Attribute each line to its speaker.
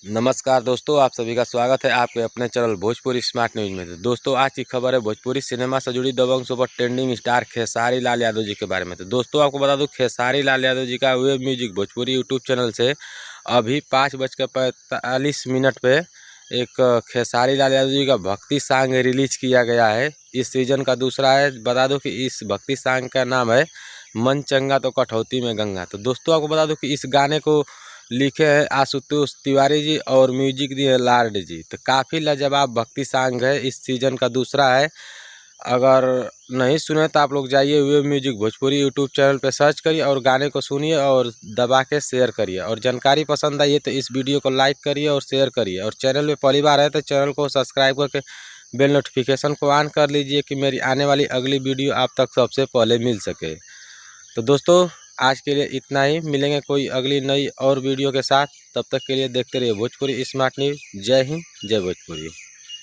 Speaker 1: नमस्कार दोस्तों, आप सभी का स्वागत है आपके अपने चैनल भोजपुरी स्मार्ट न्यूज में। तो दोस्तों, आज की खबर है भोजपुरी सिनेमा से जुड़ी दबंग super trending star Khesari Lal Yadav ji के बारे में। तो दोस्तों, आपको बता दूं, खेसारी लाल यादव जी का web music Bhojpuri YouTube channel से अभी 5:45 पे एक खेसारी लाल यादव जी का भक्ति सॉन्ग रिलीज किया गया है। इस सीजन का दूसरा है। बता दो कि इस भक्ति सॉन्ग का नाम है मन चंगा तो कठौती में गंगा। तो दोस्तों, आपको बता दूं कि इस गाने को लिखे हैं आशुतोष तिवारी जी और म्यूजिक दिए हैं लार्ड जी। तो काफ़ी लाजवाब भक्ति सॉन्ग है, इस सीजन का दूसरा है। अगर नहीं सुने तो आप लोग जाइए web music Bhojpuri YouTube channel पे सर्च करिए और गाने को सुनिए और दबा के शेयर करिए। और जानकारी पसंद आई है तो इस वीडियो को लाइक करिए और शेयर करिए। और चैनल पे पहली बार है तो चैनल को सब्सक्राइब करके बेल नोटिफिकेशन को ऑन कर लीजिए कि मेरी आने वाली अगली वीडियो आप तक सबसे पहले मिल सके। तो दोस्तों, आज के लिए इतना ही। मिलेंगे कोई अगली नई और वीडियो के साथ। तब तक के लिए देखते रहिए भोजपुरी स्मार्ट न्यूज। जय हिंद, जय भोजपुरी।